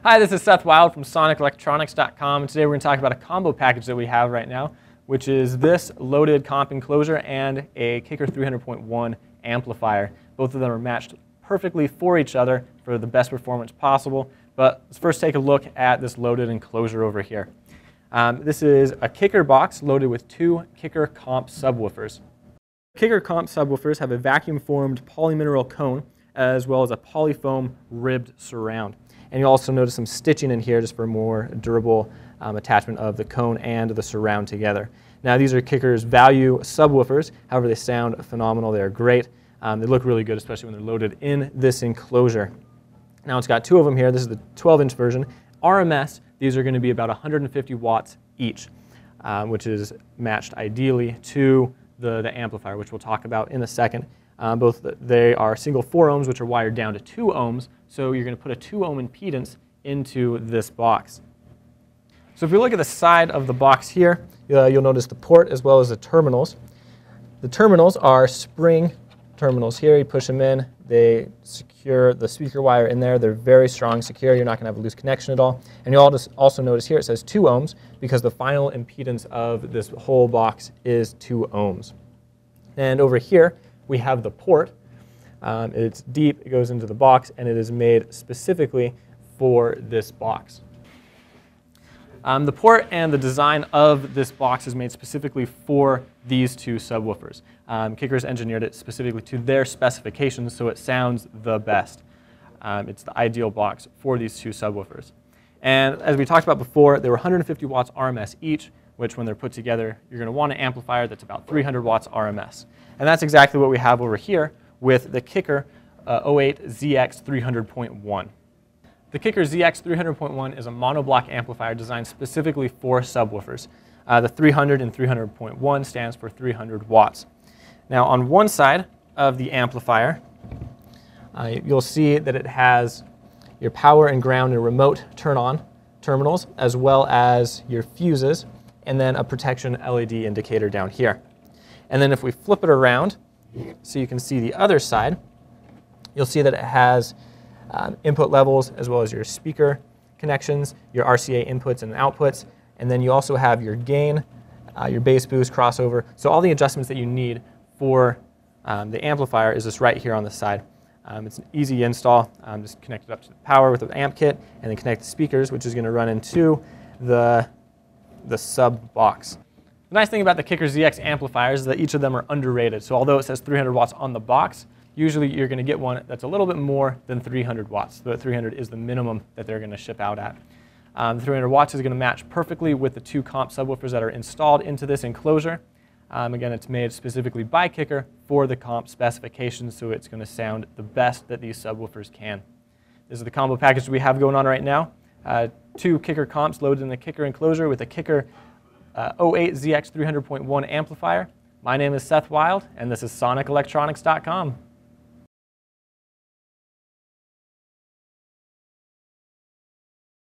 Hi, this is Seth Wild from SonicElectronix.com, and today we're going to talk about a combo package that we have right now, which is this loaded comp enclosure and a Kicker 300.1 amplifier. Both of them are matched perfectly for each other for the best performance possible. But let's first take a look at this loaded enclosure over here. This is a Kicker box loaded with two Kicker comp subwoofers. Kicker comp subwoofers have a vacuum-formed polymineral cone as well as a polyfoam ribbed surround. And you'll also notice some stitching in here just for more durable attachment of the cone and the surround together. Now these are Kicker's value subwoofers, however they sound phenomenal, they're great. They look really good, especially when they're loaded in this enclosure. Now it's got two of them here. This is the 12-inch version. RMS, these are going to be about 150 watts each, which is matched ideally to the amplifier, which we'll talk about in a second. They are single 4 ohms, which are wired down to 2 ohms, so you're going to put a 2 ohm impedance into this box. So if you look at the side of the box here, you'll notice the port as well as the terminals. The terminals are spring terminals here. You push them in, they secure the speaker wire in there. They're very strong, secure. You're not going to have a loose connection at all. And you'll also notice here it says 2 ohms because the final impedance of this whole box is 2 ohms. And over here, we have the port. It's deep, it goes into the box, and it is made specifically for this box. The port and the design of this box is made specifically for these two subwoofers. Kicker's engineered it specifically to their specifications so it sounds the best. It's the ideal box for these two subwoofers. And as we talked about before, they were 150 watts RMS each, which when they're put together, you're going to want an amplifier that's about 300 watts RMS. And that's exactly what we have over here with the Kicker 08 ZX 300.1. The Kicker ZX 300.1 is a monoblock amplifier designed specifically for subwoofers. The 300 and 300.1 stands for 300 watts. Now on one side of the amplifier, you'll see that it has your power and ground and remote turn-on terminals, as well as your fuses, and then a protection LED indicator down here. And then if we flip it around, so you can see the other side, you'll see that it has input levels as well as your speaker connections, your RCA inputs and outputs, and then you also have your gain, your bass boost, crossover. So all the adjustments that you need for the amplifier is just right here on the side. It's an easy install. Just connect it up to the power with the amp kit, and then connect the speakers, which is going to run into the sub box. The nice thing about the Kicker ZX amplifiers is that each of them are underrated. So although it says 300 watts on the box, usually you're going to get one that's a little bit more than 300 watts. The 300 is the minimum that they're going to ship out at. The 300 watts is going to match perfectly with the two comp subwoofers that are installed into this enclosure. Again, it's made specifically by Kicker for the comp specifications, so it's going to sound the best that these subwoofers can. This is the combo package we have going on right now. Two Kicker comps loaded in the Kicker enclosure with a Kicker 08 ZX 300.1 amplifier. My name is Seth Wild, and this is SonicElectronix.com.